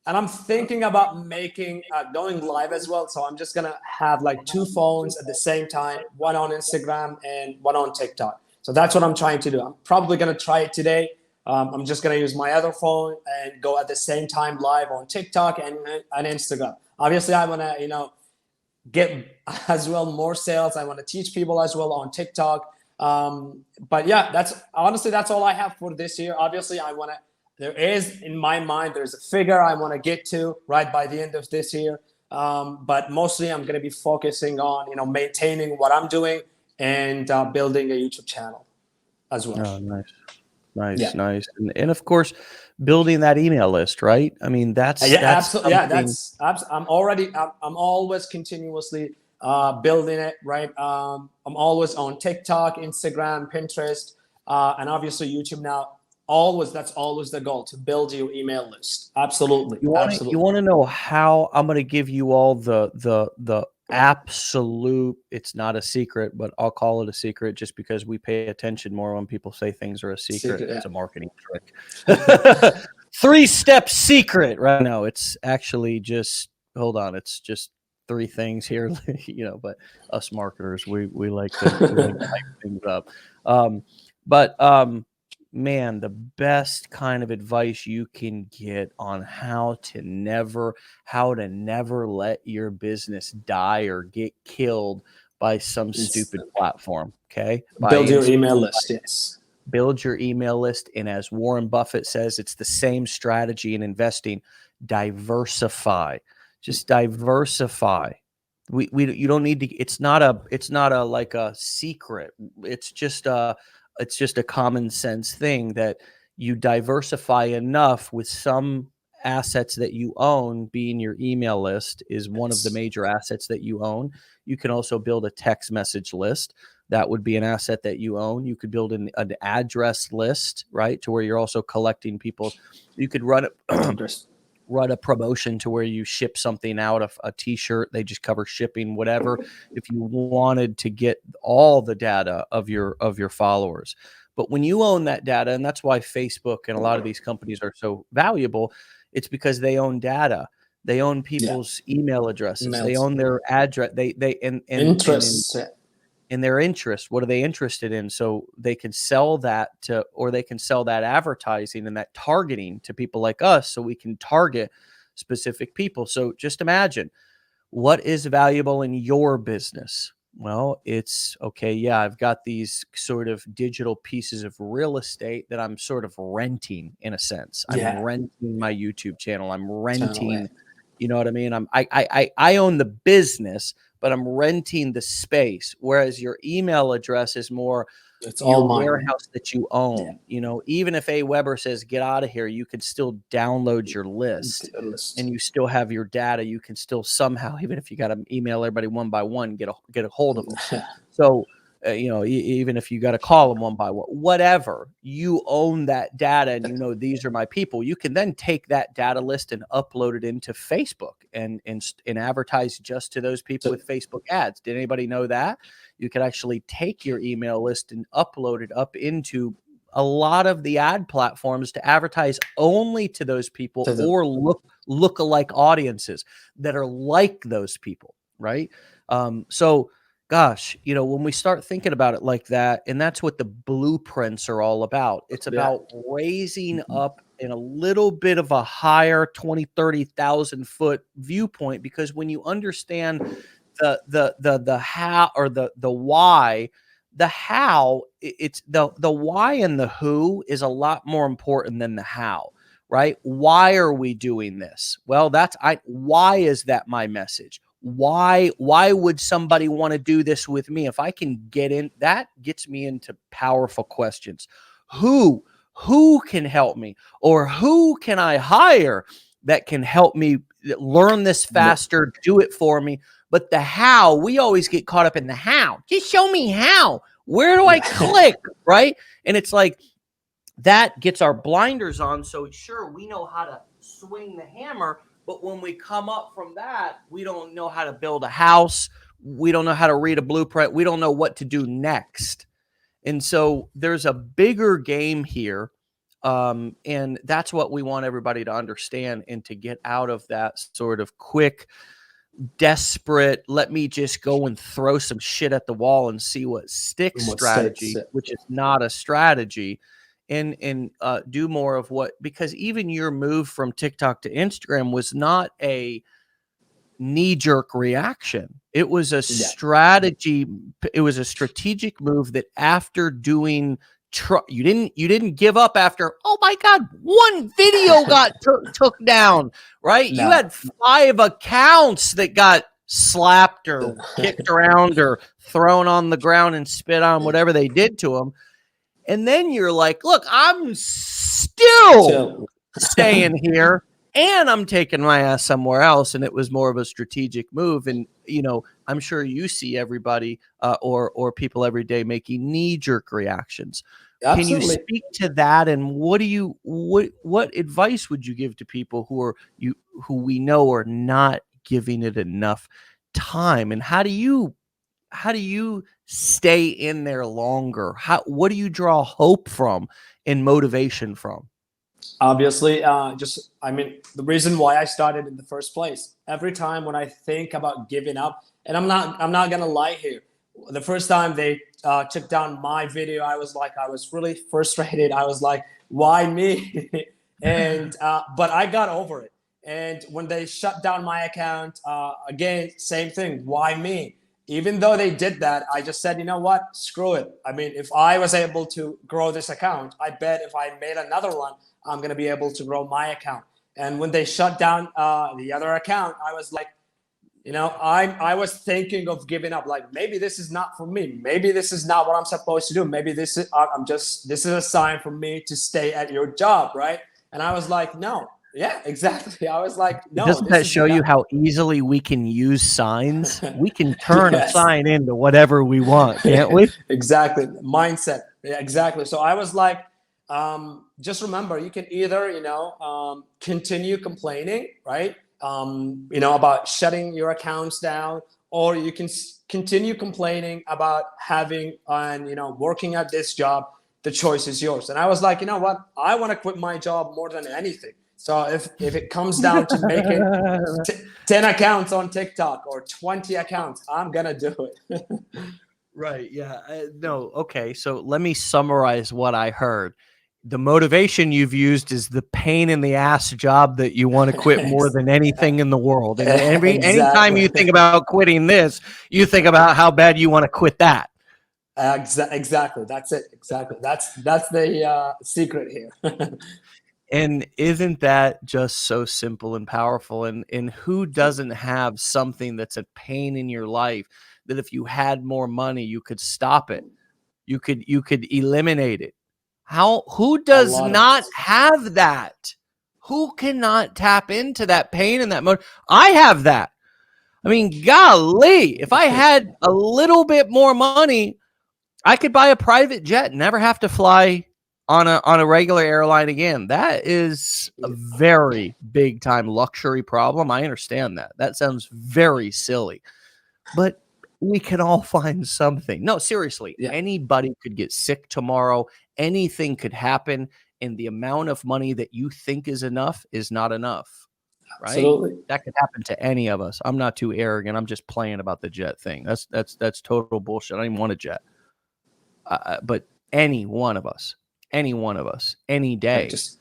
B: and I'm thinking about making going live as well. So I'm just gonna have like two phones at the same time, one on Instagram and one on TikTok. So that's what I'm trying to do. I'm probably gonna try it today. I'm just gonna use my other phone and go at the same time live on TikTok and Instagram. Obviously, I wanna get as well more sales. I want to teach people as well on TikTok. But yeah, that's all I have for this year. Obviously, there is in my mind, there's a figure I want to get to right by the end of this year. But mostly I'm going to be focusing on, maintaining what I'm doing and building a YouTube channel as well.
A: Oh, nice.
B: Yeah.
A: Nice. And of course, building that email list, right? I mean,
B: Yeah,
A: that's
B: absolutely. Yeah,
A: something.
B: I'm always continuously building it, right? I'm always on TikTok, Instagram, Pinterest, and obviously YouTube now. That's always the goal, to build your email list. Absolutely.
A: You
B: Absolutely.
A: want to know how I'm going to give you all the absolute, it's not a secret, but I'll call it a secret just because we pay attention more when people say things are a secret.
B: Secret,
A: It's a marketing trick. 3-step secret, right? No, it's actually just hold on, it's just 3 things here, but us marketers, we like to hype things up. Um, but man, the best kind of advice you can get on how to never let your business die or get killed by some
B: It's
A: stupid platform. Okay.
B: build your email list. Yes.
A: Build your email list. And as Warren Buffett says, it's the same strategy in investing. Diversify. Just diversify. You don't need to, it's not a like a secret. It's just a common sense thing that you diversify enough with some assets that you own, being your email list, is one of the
B: It's,
A: major assets that you own. You can also build a text message list. That would be an asset that you own. You could build an address list, right, to where you're also collecting people. You could run it.
B: just
A: Run a promotion to where you ship something out of a t-shirt, they just cover shipping, whatever, if you wanted to get all the data of your followers. But when you own that data, and that's why Facebook and a lot of these companies are so valuable, it's because they own data. They own
B: yeah,
A: people's email addresses, they
B: emails,
A: own their address, they and
B: interests.
A: in their interest. What are they interested in? So they can sell that to, or they can sell that advertising and that targeting to people like us, so we can target specific people. So just imagine, what is valuable in your business? Well, it's okay. Yeah, I've got these sort of digital pieces of real estate that I'm sort of renting in a sense. I'm
B: Yeah,
A: renting my YouTube channel. I'm
B: totally.
A: renting, you know what I mean? I own the business, but I'm renting the space. Whereas your email address is more
B: It's
A: your
B: all mine.
A: warehouse that you
B: Yeah,
A: own. You know, even if A Weber says get out of here, you can still download your list and
B: list.
A: you still have your data. You can still somehow, even if you got to email everybody one by one, get a hold of them. So, you know, even if you got to call them one by one, whatever, you own that data, and you know these are my people. You can then take that data list and upload it into Facebook and advertise just to those people
B: So,
A: with Facebook ads. Did anybody know that? You can actually take your email list and upload it up into a lot of the ad platforms to advertise only to those people,
B: to the
A: or look-alike audiences that are like those people, right? So gosh, you know, when we start thinking about it like that, and that's what the blueprints are all about. It's
B: yeah,
A: about raising up in a little bit of a higher 20, 30,000 foot viewpoint, because when you understand the how, or the why, the how, it's the why and the who is a lot more important than the how, right? Why are we doing this? Well, why is that my message? Why would somebody want to do this with me? If I can get in, that gets me into powerful questions. Who can help me, or who can I hire that can help me learn this faster, do it for me? But the how, we always get caught up in the how. Just show me how. Where do I
B: yeah.
A: click? Right? And it's like that gets our blinders on. So sure, we know how to swing the hammer, but when we come up from that, we don't know how to build a house. We don't know how to read a blueprint. We don't know what to do next. And so there's a bigger game here. And that's what we want everybody to understand, and to get out of that sort of quick, desperate, let me just go and throw some shit at the wall and see what sticks
B: What sticks?
A: strategy, which is not a strategy. And do more of what, because even your move from TikTok to Instagram was not a knee-jerk reaction. It was a
B: Yeah,
A: strategy. It was a strategic move that after doing you didn't give up after, oh my God, one video got took down, right? You
B: no,
A: had 5 accounts that got slapped or kicked around or thrown on the ground and spit on, whatever they did to them. And then you're like, look, I'm still
B: chill.
A: staying here, and I'm taking my ass somewhere else. And it was more of a strategic move. And, you know, I'm sure you see everybody or people every day making knee-jerk reactions. Can you
B: Absolutely.
A: speak to that? And what advice would you give to people who we know are not giving it enough time? And how do you stay in there longer? What do you draw hope from and motivation from?
B: Obviously, just I mean, the reason why I started in the first place. Every time when I think about giving up, and I'm not gonna lie here. The first time they took down my video, I was really frustrated. I was like, why me? And but I got over it. And when they shut down my account, again, same thing. Why me? Even though they did that, I just said, you know what? Screw it. I mean, if I was able to grow this account, I bet if I made another one, I'm going to be able to grow my account. And when they shut down the other account, I was like, you know, I was thinking of giving up. Like, maybe this is not for me. Maybe this is not what I'm supposed to do. Maybe this is a sign for me to stay at your job, right? And I was like, no, Yeah, exactly. I was like, no,
A: Doesn't
B: this
A: that
B: is
A: show you
B: not.
A: how easily we can use signs? We can turn a
B: Yes.
A: sign into whatever we want, can't we?
B: Exactly. Mindset. Yeah, exactly. So I was like, just remember, you can either, continue complaining, right? About shutting your accounts down, or you can continue complaining about having and, working at this job. The choice is yours. And I was like, you know what? I want to quit my job more than anything. So if it comes down to making 10 accounts on TikTok or 20 accounts, I'm going to do it.
A: Right. Yeah. No. Okay. So let me summarize what I heard. The motivation you've used is the pain in the ass job that you want to quit more than anything in the world. And anytime you
B: Exactly.
A: think about quitting this, you think about how bad you want to quit that.
B: Exactly. That's it. Exactly. That's the secret here.
A: And isn't that just so simple and powerful? And who doesn't have something that's a pain in your life that if you had more money, you could stop it? You could eliminate it. Who
B: A
A: does
B: lot of
A: not
B: us.
A: have that? Who cannot tap into that pain and that mode? I have that. I mean, golly, if I had a little bit more money, I could buy a private jet and never have to fly on a regular airline again. That is a very big time luxury problem. I understand that. That sounds very silly, but we can all find something. No, seriously,
B: Yeah,
A: anybody could get sick tomorrow. Anything could happen, and the amount of money that you think is enough is not enough, right?
B: absolutely.
A: That could happen to any of us. I'm not too arrogant. I'm just playing about the jet thing. That's total bullshit. I don't even want a jet. But any one of us, any
B: Like
A: day
B: just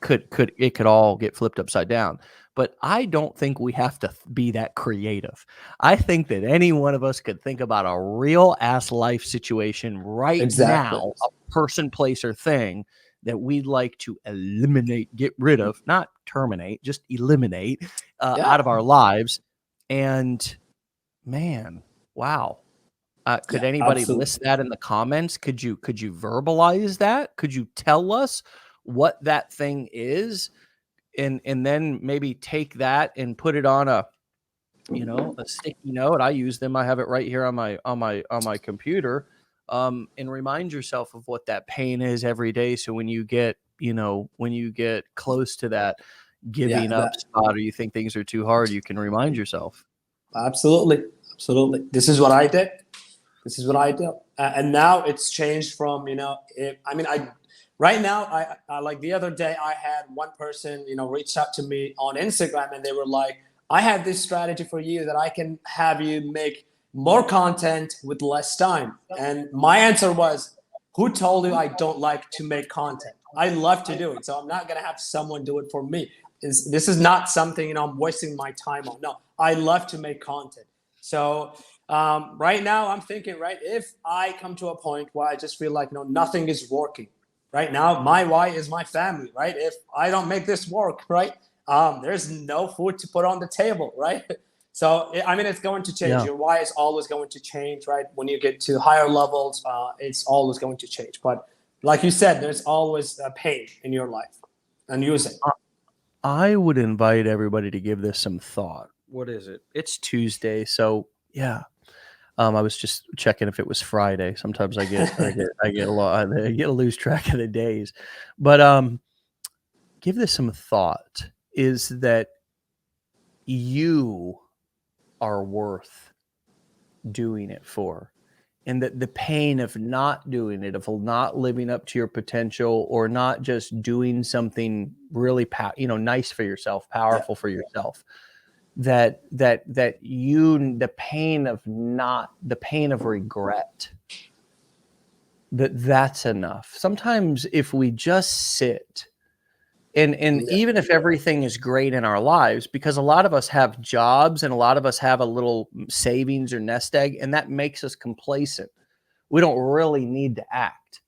A: could all get flipped upside down. But I don't think we have to be that creative. I think that any one of us could think about a real ass life situation right
B: exactly.
A: now, a person, place, or thing that we'd like to eliminate, get rid of, not terminate, just eliminate out
B: Yeah,
A: of our lives. And man, wow. Could
B: yeah,
A: anybody
B: absolutely.
A: list that in the comments? Could you verbalize that? Could you tell us what that thing is? And then maybe take that and put it on a sticky note. I use them. I have it right here on my computer. And remind yourself of what that pain is every day. So when you get close to that
B: Yeah,
A: giving up
B: that
A: spot or you think things are too hard, you can remind yourself.
B: absolutely, absolutely. This is what I did. This is what I do. And now it's changed from, I mean, right now, I like the other day, I had one person, reach out to me on Instagram and they were like, I have this strategy for you that I can have you make more content with less time. And my answer was, who told you I don't like to make content? I love to do it. So I'm not going to have someone do it for me. This is not something, I'm wasting my time on. No, I love to make content. So right now, I'm thinking, right, if I come to a point where I just feel like, nothing is working, right now, my why is my family, right? If I don't make this work, right, there's no food to put on the table, right? So, I mean, it's going to change.
A: Yeah.
B: Your why is always going to change, right? When you get to higher levels, it's always going to change. But like you said, there's always a pain in your life and using.
A: I would invite everybody to give this some thought. What is it? It's Tuesday, so yeah. I was just checking if it was Friday. Sometimes I get a lose track of the days, but give this some thought. Is that you are worth doing it for? And that the pain of not doing it, of not living up to your potential, or not just doing something really, nice for yourself,
B: Yeah,
A: powerful for yourself, the pain of regret, that's enough. Sometimes if we just sit and
B: yeah,
A: even if everything is great in our lives, because a lot of us have jobs and a lot of us have a little savings or nest egg, and that makes us complacent. We don't really need to act.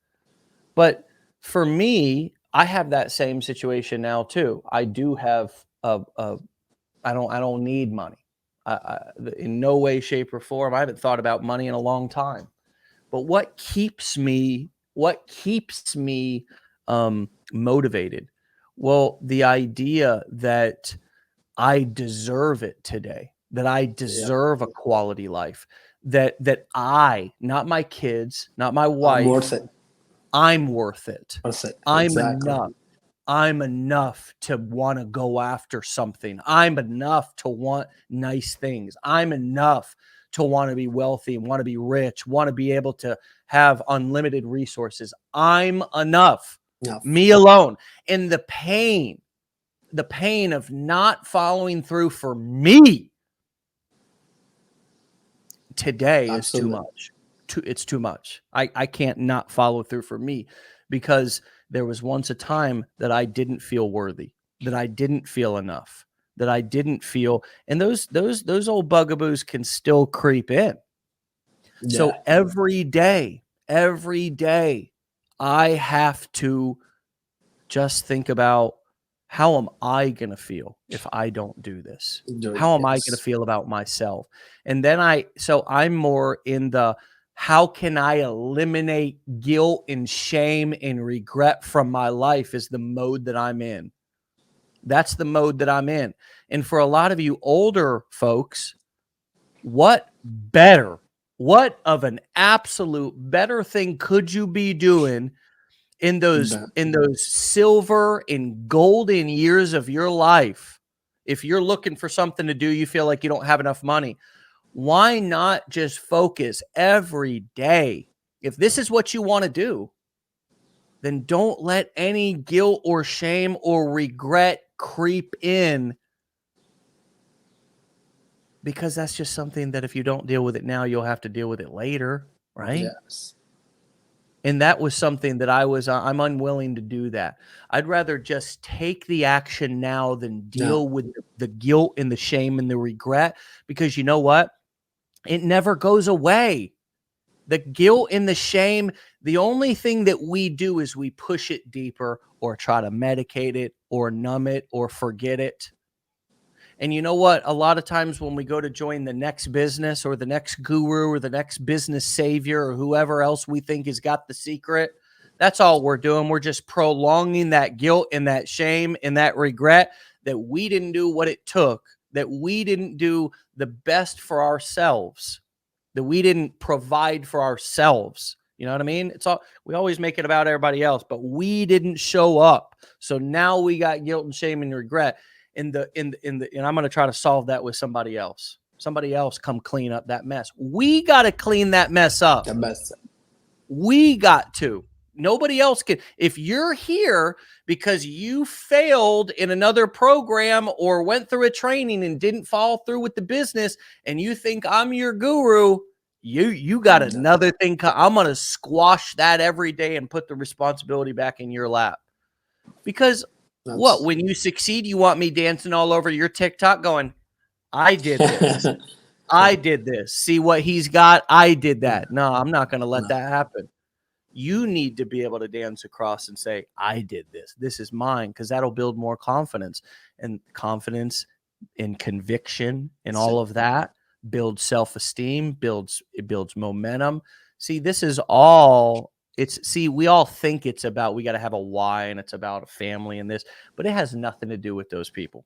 A: But for me, I have that same situation now too. I do have a I don't need money. In no way, shape, or form. I haven't thought about money in a long time. But what keeps me motivated? Well, the idea that I deserve it today, that I
B: Yep.
A: deserve a quality life, that I, not my kids, not my
B: I'm
A: wife,
B: worth it.
A: I'm worth it.
B: Worth it.
A: I'm
B: Exactly.
A: enough. I'm enough to want to go after something. I'm enough to want nice things. I'm enough to want to be wealthy, want to be rich, want to be able to have unlimited resources. I'm enough.
B: Enough.
A: Me alone. And the pain of not following through for me today is too
B: Absolutely.
A: much. It's too much. I can't not follow through for me because there was once a time that I didn't feel worthy, that I didn't feel enough, that I didn't feel, and those old bugaboos can still creep in.
B: Yeah.
A: So every day, I have to just think about, how am I going to feel if I don't do this?
B: Doing
A: How am I going to
B: yes.
A: feel about myself? And then so I'm more in the, how can I eliminate guilt and shame and regret from my life is the mode that I'm in. That's the mode that I'm in. And for a lot of you older folks, what better, what of an absolute better thing could you be doing
B: But
A: in those silver and golden years of your life? If you're looking for something to do, you feel like you don't have enough money, why not just focus every day? If this is what you want to do, then don't let any guilt or shame or regret creep in, because that's just something that if you don't deal with it now, you'll have to deal with it later, right?
B: yes.
A: And that was something that I'm unwilling to do that. I'd rather just take the action now than
B: No.
A: deal with the guilt and the shame and the regret, because you know what? It never goes away. The guilt and the shame, the only thing that we do is we push it deeper or try to medicate it or numb it or forget it. And you know what? A lot of times when we go to join the next business or the next guru or the next business savior or whoever else we think has got the secret, that's all we're doing. We're just prolonging that guilt and that shame and that regret that we didn't do what it took, that we didn't do the best for ourselves, that we didn't provide for ourselves. You know what I mean? It's all, we always make it about everybody else, but we didn't show up. So now we got guilt and shame and regret. And I'm going to try to solve that with somebody else. Somebody else come clean up that mess. We got to clean that mess up.
B: The best.
A: We got to. Nobody else can. If you're here because you failed in another program or went through a training and didn't follow through with the business, and you think I'm your guru, you got another thing. I'm going to squash that every day and put the responsibility back in your lap. Because what,
B: That's
A: when you succeed, you want me dancing all over your TikTok going, I did this. I did this. See what he's got? I did that. No, I'm not going to let
B: no.
A: that happen. You need to be able to dance across and say, I did this. This is mine, because that'll build more confidence. And confidence and conviction and all of that builds self-esteem, it builds momentum. See, this is all we all think it's about, we got to have a why and it's about a family and this, but it has nothing to do with those people.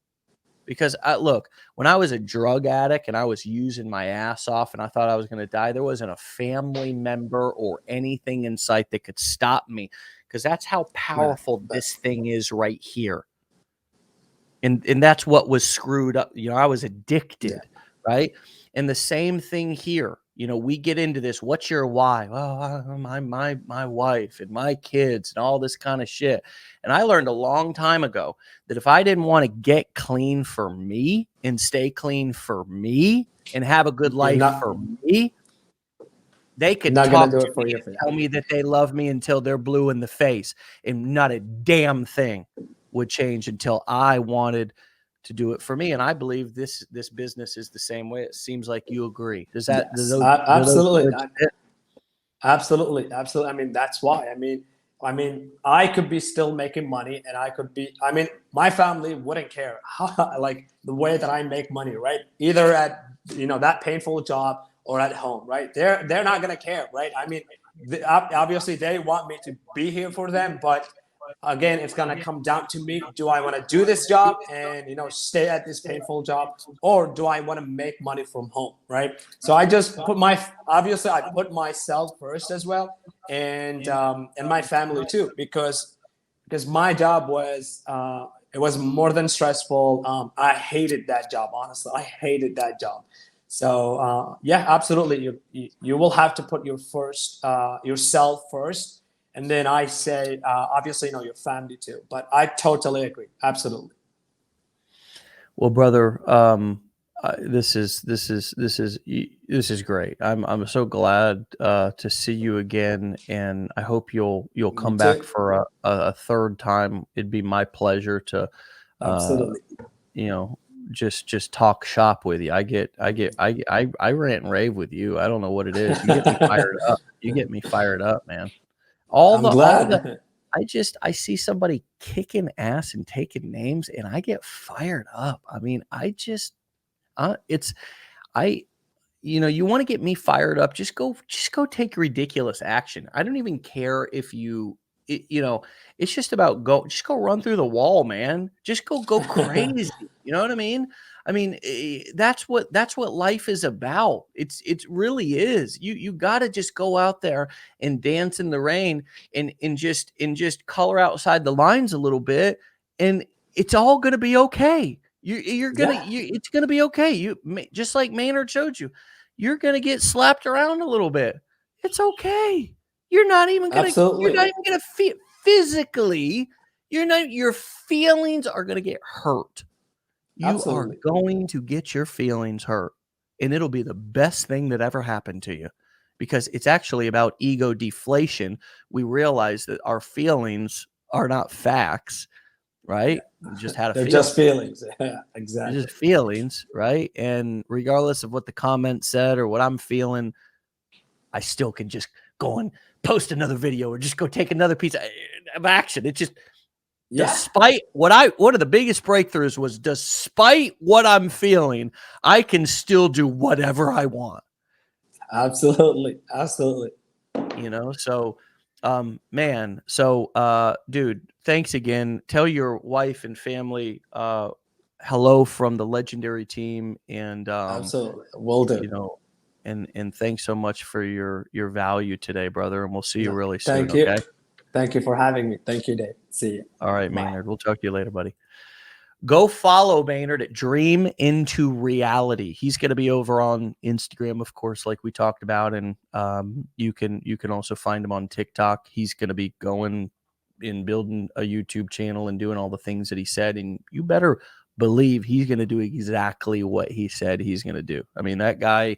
A: Because look, when I was a drug addict and I was using my ass off and I thought I was going to die, there wasn't a family member or anything in sight that could stop me, because that's how powerful this thing is right here. And that's what was screwed up. You know, I was addicted, right? And the same thing here. You know, we get into this. What's your why? Well, my wife and my kids and all this kind of shit. And I learned a long time ago that if I didn't want to get clean for me and stay clean for me and have a good life for me, they could
B: not gonna
A: talk
B: do
A: to
B: it for
A: me
B: you.
A: and tell me that they love me until they're blue in the face, and not a damn thing would change until I wanted to do it for me. And I believe this business is the same way. It seems like you agree. Does that
B: Yes,
A: do those
B: absolutely.
A: words fit?
B: Absolutely, absolutely. I mean, that's why. I could be still making money, and I could be. I mean, my family wouldn't care how, like the way that I make money, right? Either at that painful job or at home, right? They're not gonna care, right? I mean, obviously they want me to be here for them, but again, it's gonna come down to me. Do I want to do this job and stay at this painful job, or do I want to make money from home, right? So I just put obviously I put myself first as well, and my family too, because my job was it was more than stressful. I hated that job, honestly. I hated that job. So yeah, absolutely. You will have to put yourself first, and then I say obviously your family too. But I totally agree. Absolutely.
A: Well, brother, this is great. I'm so glad to see you again, and I hope you'll
B: Me
A: come back
B: too.
A: for a third time. It'd be my pleasure to uh,
B: Absolutely.
A: you know just talk shop with you. I rant and rave with you. I don't know what it is. You get me fired up. You get me fired up, man.
B: I'm
A: All the
B: glad.
A: I see somebody kicking ass and taking names, and I get fired up. I mean, it's I you want to get me fired up, just go take ridiculous action. I don't even care if it's just about just go run through the wall, man. Just go crazy. You know what I mean? I mean, that's what life is about. It really is. You got to just go out there and dance in the rain and just color outside the lines a little bit, and it's all going to be okay.
B: Yeah.
A: It's gonna be okay. Just like Maynard showed you, you're gonna get slapped around a little bit. It's okay. You're not
B: Absolutely.
A: even gonna feel physically. Your feelings are gonna get hurt. You are
B: Absolutely.
A: going to get your feelings hurt, and it'll be the best thing that ever happened to you, because it's actually about ego deflation. We realize that our feelings are not facts,
B: Yeah.
A: right? We just had a
B: They're
A: feeling.
B: just feelings. Yeah,
A: They're
B: exactly.
A: just feelings, right? And regardless of what the comments said or what I'm feeling, I still can just go and post another video or just go take another piece of action. It's just
B: Yeah.
A: despite one of the biggest breakthroughs was, despite what I'm feeling, I can still do whatever I want.
B: Absolutely. Absolutely.
A: So man, dude, thanks again. Tell your wife and family hello from the legendary team, and
B: Absolutely. Will do.
A: you know, and thanks so much for your value today, brother. And we'll see you
B: No,
A: really soon.
B: thank you.
A: Okay.
B: Thank you for having me. Thank you, Dave. See you.
A: All right,
B: Bye.
A: Maynard. We'll talk to you later, buddy. Go follow Maynard at Dream Into Reality. He's going to be over on Instagram, of course, like we talked about, and you can also find him on TikTok. He's going to be going and building a YouTube channel and doing all the things that he said, and you better believe he's going to do exactly what he said he's going to do. I mean, that guy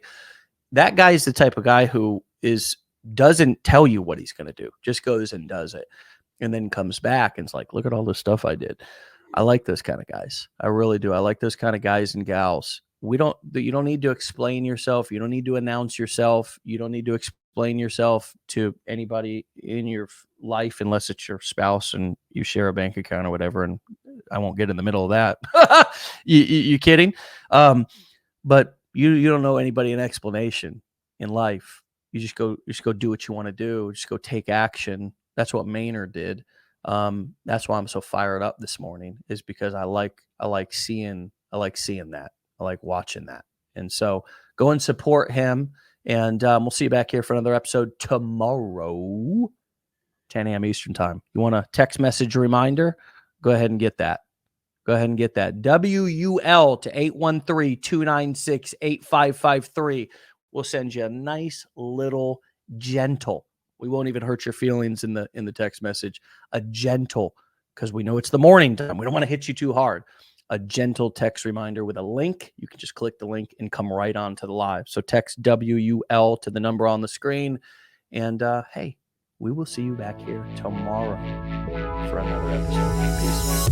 A: is the type of guy who doesn't tell you what he's going to do, just goes and does it, and then comes back and it's like, look at all this stuff I did. I like those kind of guys. I really do. I like those kind of guys and gals. You don't need to explain yourself. You don't need to announce yourself. You don't need to explain yourself to anybody in your life unless it's your spouse and you share a bank account or whatever. And I won't get in the middle of that. You kidding? But you don't know anybody an explanation in life. You just go do what you want to do. Just go take action. That's what Maynard did. That's why I'm so fired up this morning, is because I like seeing that. I like watching that. And so go and support him. And we'll see you back here for another episode tomorrow, 10 a.m. Eastern time. You want a text message reminder? Go ahead and get that. WUL to 813-296-8553. We'll send you a nice little gentle. We won't even hurt your feelings in the text message. A gentle, because we know it's the morning time. We don't want to hit you too hard. A gentle text reminder with a link. You can just click the link and come right on to the live. So text WUL to the number on the screen. And hey, we will see you back here tomorrow for another episode. Peace.